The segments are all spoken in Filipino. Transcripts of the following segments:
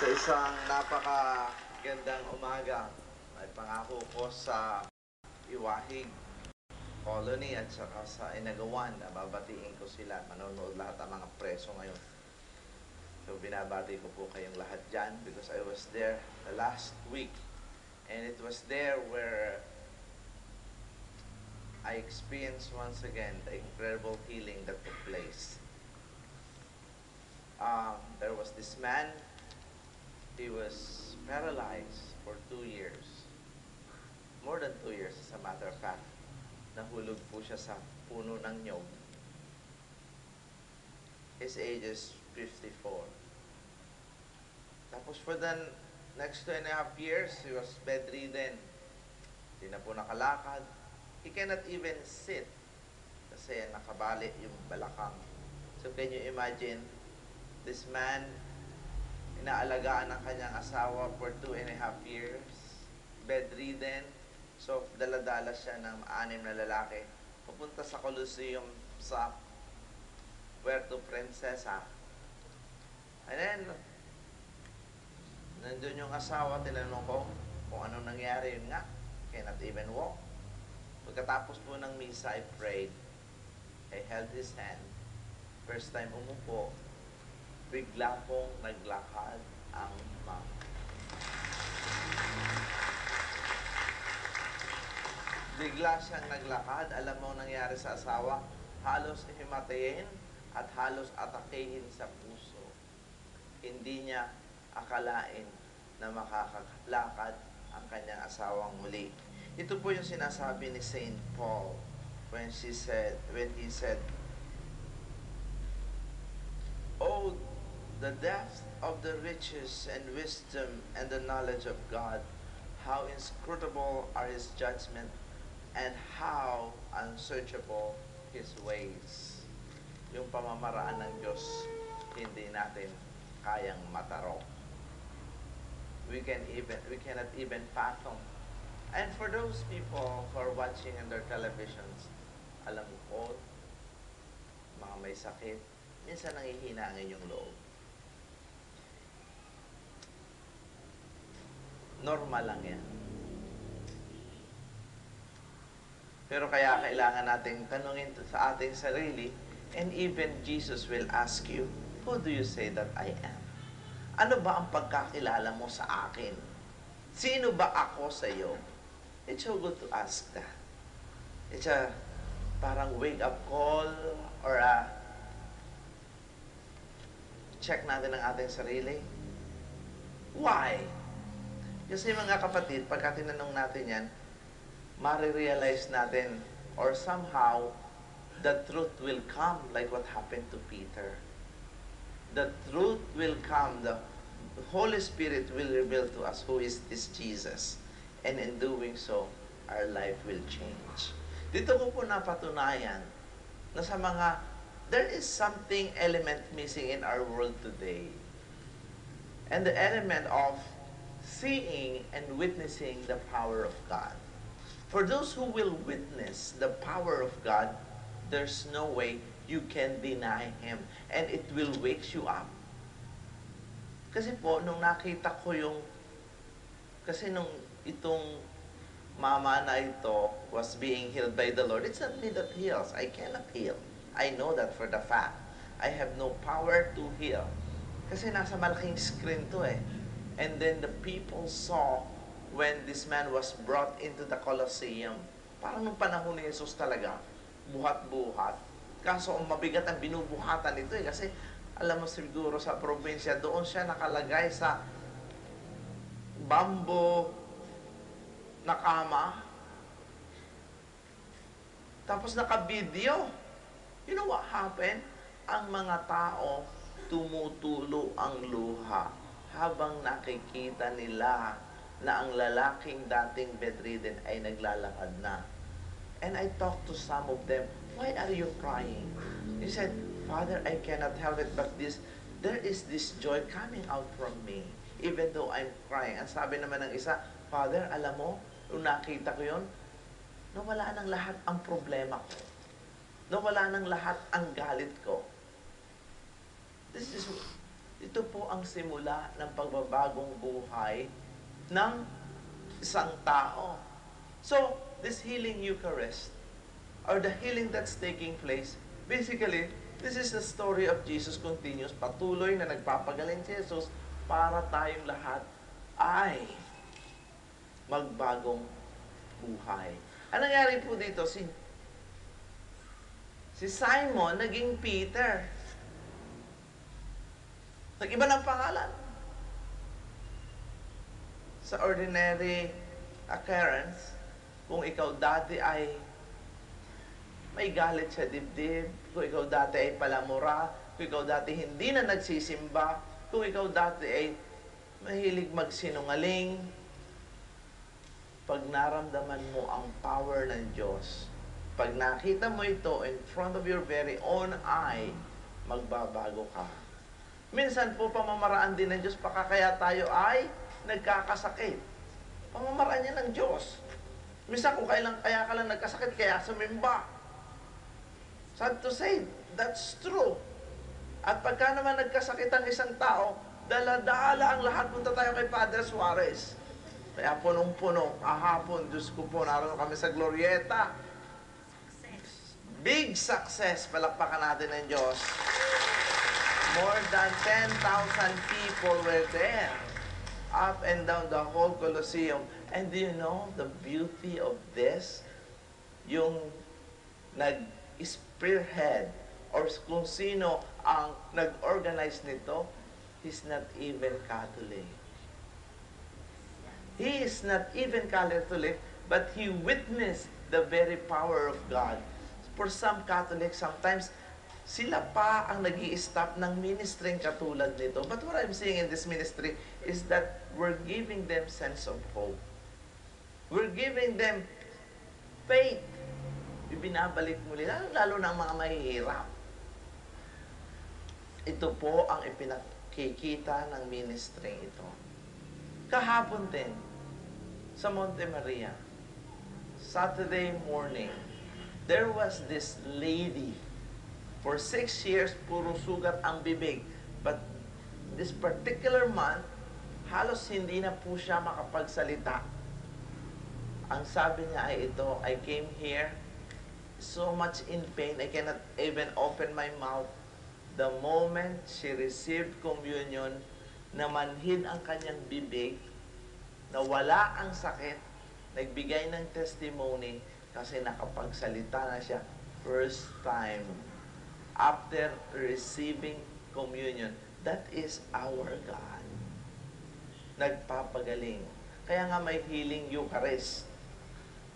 Isang napakagandang umaga ay pangako ko sa Iwahig Colony at saka sa Inagawan na babatiin ko sila. Manonood lahat ang mga preso ngayon. So binabati ko po kayong lahat dyan because I was there the last week. And it was there where I experienced once again the incredible healing that took place. There was this man. He was paralyzed for 2 years. More than 2 years, as a matter of fact. Nahulog po siya sa puno ng nyog. His age is 54. Tapos for the next 2.5 years, he was bedridden. Hindi na po nakalakad. He cannot even sit kasi nakabali yung balakang. So can you imagine, this man, inaalagaan ng kanyang asawa for 2.5 years, bedridden. So, daladala siya ng 6 na lalaki. Pupunta sa Colosseum sa Puerto Princesa. And then, nandun yung asawa, tinanong ko kung anong nangyari. Yun nga, cannot even walk. Pagkatapos po ng misa, I prayed. I held his hand. First time umupo, bigla pong naglakad ang mama. Bigla siyang naglakad. Alam mo nangyari sa asawa? Halos himatayin at halos atakehin sa puso. Hindi niya akalain na makakalakad ang kanyang asawang muli. Ito po yung sinasabi ni Saint Paul when he said, "Oh, the depth of the riches and wisdom and the knowledge of God, how inscrutable are His judgment, and how unsearchable His ways." Yung pamamaraan ng Diyos, hindi natin kayang mataro. We cannot even fathom. And for those people who are watching on their televisions, alam ko, mga may sakit, minsan nangihina ang inyong loob. Normal lang yan. Pero kaya kailangan nating tanungin sa ating sarili, and even Jesus will ask you, who do you say that I am? Ano ba ang pagkakilala mo sa akin? Sino ba ako sa iyo? It's so good to ask that. It's a parang wake-up call or a check natin ang ating sarili. Why? Kasi mga kapatid, pagka tinanong natin yan, marirealize natin or somehow the truth will come like what happened to Peter. The truth will come. The Holy Spirit will reveal to us who is this Jesus. And in doing so, our life will change. Dito ko po napatunayan na sa mga, there is something element missing in our world today. And the element of seeing and witnessing the power of God. For those who will witness the power of God, there's no way you can deny Him. And it will wake you up. Kasi po, nung nakita ko nung itong mama na ito was being healed by the Lord, it's not me that heals. I cannot heal. I know that for the fact. I have no power to heal. Kasi nasa malaking screen to eh. And then the people saw when this man was brought into the Colosseum. Parang nung panahon ni Jesus talaga, buhat-buhat. Kaso mabigat ang binubuhatan nito eh. Kasi alam mo siguro sa probinsya, doon siya nakalagay sa bamboo na kama. Tapos naka-video. You know what happened? Ang mga tao, tumutulo ang luha habang nakikita nila na ang lalaking dating bedridden ay naglalakad na. And I talked to some of them, why are you crying? He said, Father, I cannot help it, but there is this joy coming out from me, even though I'm crying. Ang sabi naman ng isa, Father, alam mo, nung nakita ko yun, nawala ng lahat ang problema ko. Nawala ng lahat ang galit ko. Ito ito po ang simula ng pagbabagong buhay ng isang tao. So, this healing Eucharist, or the healing that's taking place, basically, this is the story of Jesus continues, patuloy na nagpapagaling si Jesus para tayong lahat ay magbagong buhay. Ang nangyari po dito, si Simon naging Peter. Nag-iba ng pangalan. Sa ordinary occurrence, kung ikaw dati ay may galit sa dibdib, kung ikaw dati ay palamura, kung ikaw dati hindi na nagsisimba, kung ikaw dati ay mahilig magsinungaling, pag naramdaman mo ang power ng Diyos, pag nakita mo ito in front of your very own eye, magbabago ka. Minsan po, pamamaraan din ng Diyos, kaya tayo ay nagkakasakit. Pamamaraan niya ng Diyos. Minsan kung kaya ka lang nagkasakit, kaya sumimba. Sad to say, that's true. At pagka naman nagkasakit ang isang tao, dala-dala ang lahat, punta tayo kay Padre Suarez. Kaya punong-puno, kahapon, Diyos ko po, naroon kami sa Glorieta. Big success, palakpakan natin ng Diyos. More than 10,000 people were there. Up and down the whole Colosseum. And do you know the beauty of this? Yung nag-spearhead or kung sino ang nag-organize nito, he's not even Catholic. He is not even Catholic, but he witnessed the very power of God. For some Catholics, sometimes, sila pa ang nag-i-stop ng ministry katulad nito. But what I'm saying in this ministry is that we're giving them sense of hope. We're giving them faith. Ibinabalik muli, lalo ng mga mahihirap. Ito po ang ipinakikita ng ministry ito. Kahapon din, sa Monte Maria, Saturday morning, there was this lady. For 6 years, puro sugat ang bibig. But this particular month, halos hindi na po siya makapagsalita. Ang sabi niya ay ito, I came here so much in pain, I cannot even open my mouth. The moment she received communion, namanhid ang kanyang bibig, nawala ang sakit, nagbigay ng testimony kasi nakapagsalita na siya first time after receiving communion. That is our God. Nagpapagaling. Kaya nga may healing Eucharist.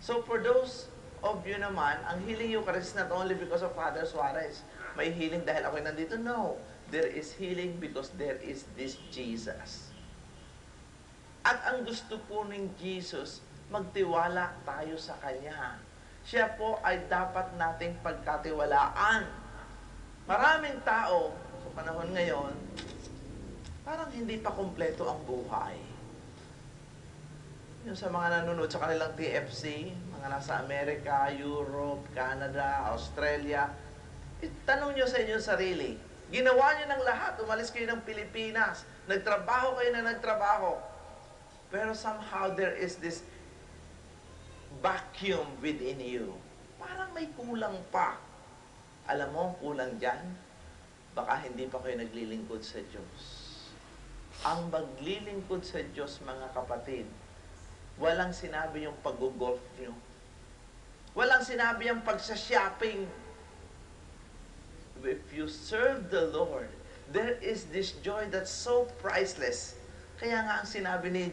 So for those of you naman, ang healing Eucharist not only because of Father Suarez. May healing dahil ako nandito. No. There is healing because there is this Jesus. At ang gusto po ng Jesus, magtiwala tayo sa Kanya. Siya po ay dapat nating pagkatiwalaan. Maraming tao sa panahon ngayon, parang hindi pa kumpleto ang buhay. Yung sa mga nanonood sa kanilang TFC, mga nasa Amerika, Europe, Canada, Australia, itanong nyo sa inyong sarili, ginawa nyo ng lahat, umalis kayo ng Pilipinas, nagtrabaho kayo na nagtrabaho, pero somehow there is this vacuum within you. Parang may kulang pa. Alam mo ang kulang dyan? Baka hindi pa kayo naglilingkod sa Diyos. Ang maglilingkod sa Diyos, mga kapatid, walang sinabi yung pag-golf nyo. Walang sinabi yung pagsa-shopping. If you serve the Lord, there is this joy that's so priceless. Kaya nga ang sinabi ni,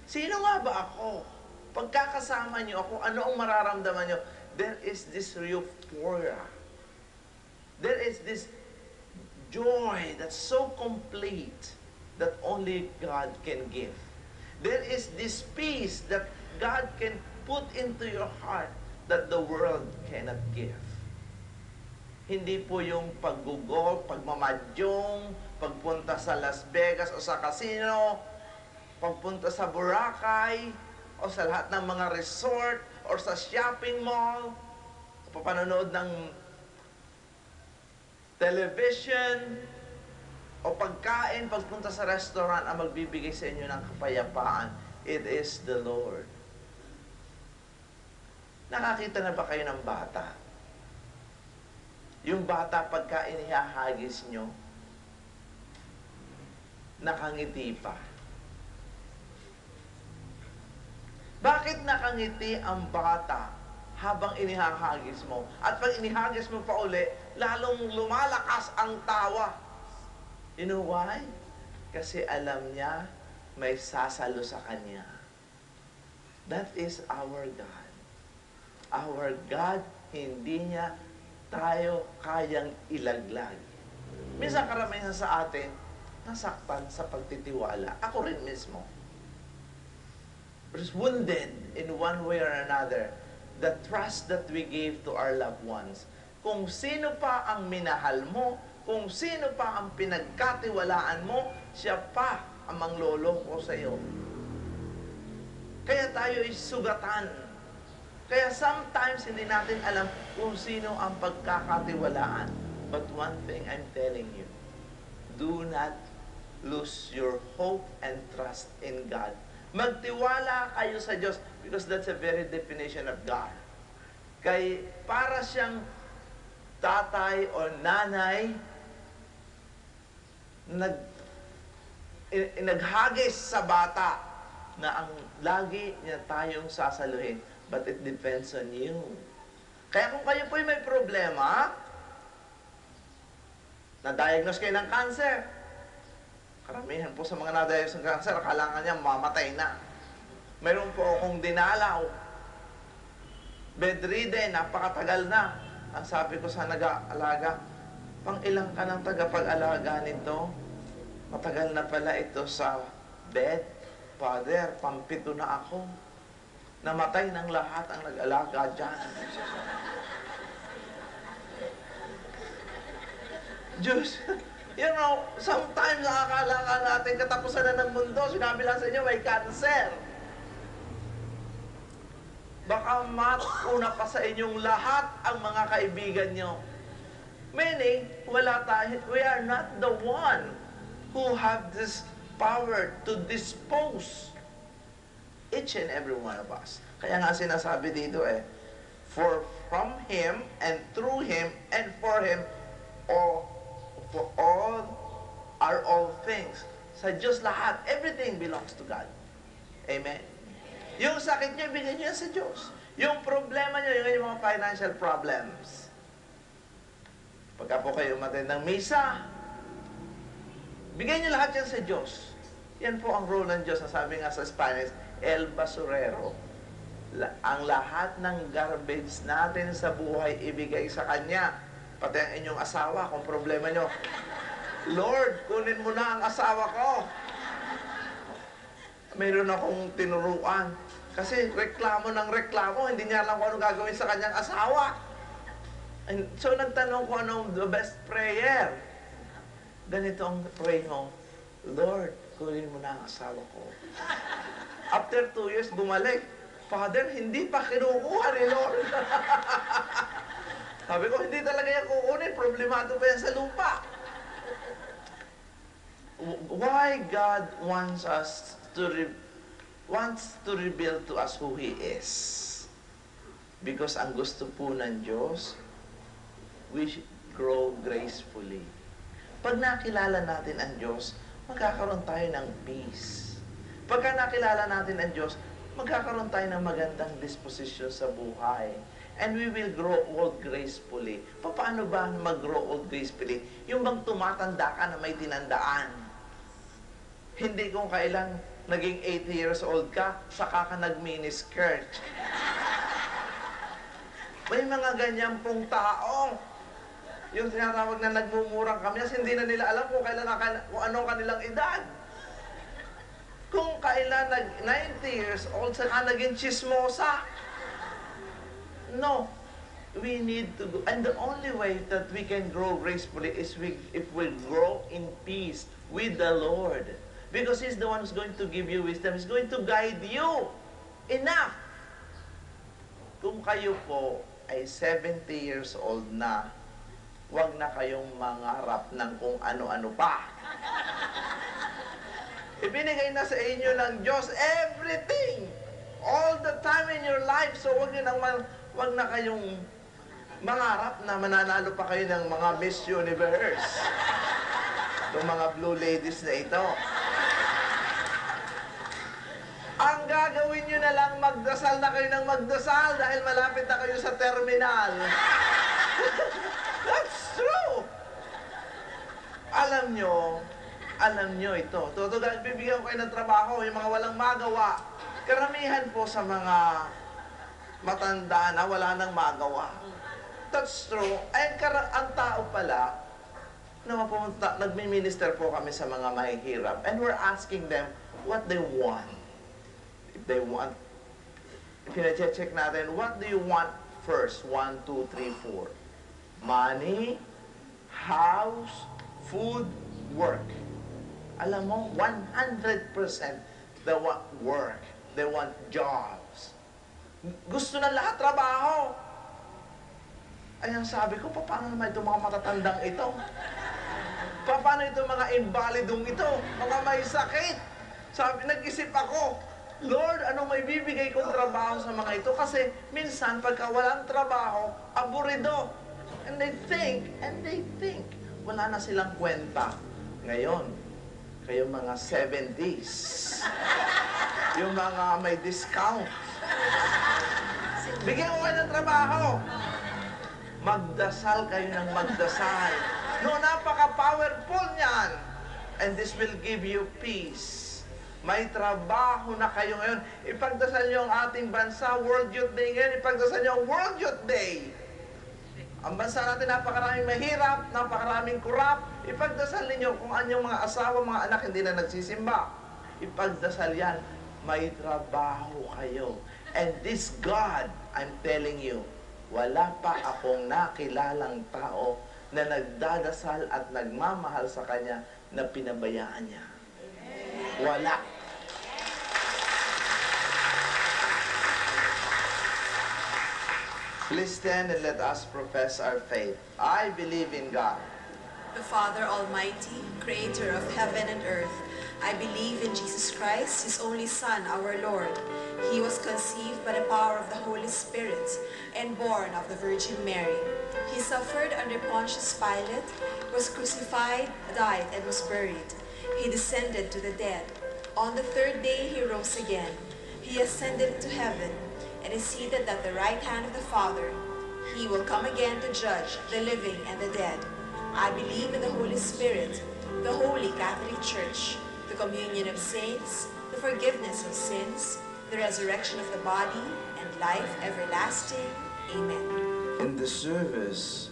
sino nga ba ako? Pagkakasama nyo ako, ano ang mararamdaman nyo? There is this euphoria. There is this joy that's so complete that only God can give. There is this peace that God can put into your heart that the world cannot give. Hindi po yung paggugol, pagmamadyong, pagpunta sa Las Vegas o sa casino, pagpunta sa Boracay, o sa lahat ng mga resort, or sa shopping mall, o panonood ng television, o pagkain, pagpunta sa restaurant, ang magbibigay sa inyo ng kapayapaan, it is the Lord. Nakakita na ba kayo ng bata? Yung bata, pagka inihahagis nyo, nakangiti pa. Bakit nakangiti ang bata habang inihahagis mo? At pag inihagis mo pa uli, lalong lumalakas ang tawa. You know why? Kasi alam niya may sasalo sa kanya. That is our God. Our God, hindi niya tayo kayang ilaglag. Minsan karamihan sa atin, nasaktan sa pagtitiwala. Ako rin mismo. Was wounded in one way or another. The trust that we gave to our loved ones. Kung sino pa ang minahal mo, kung sino pa ang pinagkatiwalaan mo, siya pa ang manglolo ko sa iyo. Kaya tayo ay sugatan. Kaya sometimes hindi natin alam kung sino ang pagkakatiwalaan. But one thing I'm telling you, do not lose your hope and trust in God. Magtiwala kayo sa Diyos because that's a very definition of God. Kay para siyang tatay o nanay naghagis sa bata na ang lagi niya tayong sasaluhin. But it depends on you. Kaya kung kayo po'y may problema, na-diagnose kayo ng cancer, karamihan po sa mga na-diagnose ng cancer, akala niya mamatay na. Mayroon po akong dinalaw, bedridden, napakatagal na. Ang sabi ko sa nag-aalaga, pang ilang ka ng tagapag-alaga nito? Matagal na pala ito sa bed. Father, pampito na ako. Namatay ng lahat ang nag-alaga dyan. Diyos, you know, sometimes nakakala ka natin katapusan na ng mundo, sinabi lang sa inyo may cancer. Baka matuna pa sa inyong lahat ang mga kaibigan nyo. Meaning, wala tayo, we are not the one who have this power to dispose each and every one of us. Kaya nga sinasabi dito for from Him and through Him and for Him, for all are all things. Sa Diyos lahat, everything belongs to God. Amen? Yung sakit niyo, bigyan niyo sa Diyos. Yung problema niyo, yung mga financial problems. Pagka po kayo umattend ng misa, bigyan niyo lahat yan sa Diyos. Yan po ang role ng Diyos. Sabi nga sa Spanish, El Basurero. Ang lahat ng garbage natin sa buhay, ibigay sa Kanya. Pati ang inyong asawa, kung problema nyo, Lord, kunin mo na ang asawa ko. Mayroon akong tinuruan. Kasi reklamo ng reklamo, hindi niya alam kung ano gagawin sa kanyang asawa. And so nagtanong ko anong the best prayer. Ganito ang pray mo, Lord, kunin mo na ang asawa ko. After 2 years, bumalik. Father, hindi pa kinukuha ni Lord. Sabi ko, hindi talaga yan kukunin. Problemado pa yan sa lupa. Why God wants to reveal to us who He is? Because ang gusto po ng Diyos, we should grow gracefully. Pag nakilala natin ang Diyos, magkakaroon tayo ng peace. Pagka nakilala natin ang Diyos, magkakaroon tayo ng magandang disposition sa buhay. And we will grow old gracefully. Paano ba mag-grow old gracefully? Yung bang tumatanda ka na may tinandaan. Hindi kung kailan naging 80 years old ka, saka ka nag-miniskirt. May mga ganyan pong tao. Yung tinatawag na nagmumurang kami, hindi na nila alam kung kailan kung ano kanilang edad. Kung kailan 90 years old, saka naging chismosa. No. We need to go. And the only way that we can grow gracefully is if we grow in peace with the Lord. Because He's the one who's going to give you wisdom. He's going to guide you. Enough. Kung kayo po ay 70 years old na, Huwag na kayong mangarap ng kung ano-ano pa. Ibinigay na sa inyo ng Diyos everything. All the time in your life. So huwag na kayong mangarap na mananalo pa kayo ng mga Miss Universe. Itong mga blue ladies na ito. Ang gagawin nyo na lang, magdasal na kayo ng magdasal dahil malapit na kayo sa terminal. That's true. Alam nyo ito. Totoo, bibigyan ko kayo ng trabaho, yung mga walang magawa. Karamihan po sa mga matanda na wala nang magawa. That's true. Ang tao pala, nagmi-minister po kami sa mga mahihirap. And we're asking them what they want. If pina-check natin, what do you want first? 1, 2, 3, 4. Money, house, food, work. Alam mo, 100% they want work. They want jobs. Gusto na lahat trabaho. Ayan, sabi ko, paano naman itong mga matatandang ito? Paano itong mga invalidong ito? Mga may sakit? Sabi, nag-isip ako, Lord, anong may bibigay kong trabaho sa mga ito? Kasi minsan, pagka walang trabaho, aburido. And they think, wala na silang kwenta. Ngayon, kayong mga 70s, yung mga may discount, bigyan ko kayo ng trabaho. Magdasal kayo ng magdasal. No, napaka-powerful niyan. And this will give you peace. May trabaho na kayo ngayon. Ipagdasal niyo ang ating bansa, World Youth Day ngayon. Ipagdasal niyo ang World Youth Day. Ang bansa natin, napakaraming mahirap, napakaraming kurap. Ipagdasal ninyo kung anyong mga asawa, mga anak hindi na nagsisimba. Ipagdasal yan. May trabaho kayo. And this God, I'm telling you, wala pa akong nakilalang tao na nagdadasal at nagmamahal sa Kanya na pinabayaan niya. Wala. Please stand and let us profess our faith. I believe in God, the Father Almighty, creator of heaven and earth. I believe in Jesus Christ, His only Son, our Lord. He was conceived by the power of the Holy Spirit and born of the Virgin Mary. He suffered under Pontius Pilate, was crucified, died, and was buried. He descended to the dead. On the third day He rose again. He ascended to heaven and is seated at the right hand of the Father. He will come again to judge the living and the dead. I believe in the Holy Spirit, the Holy Catholic Church, the communion of saints, the forgiveness of sins, the resurrection of the body, and life everlasting. Amen. in the service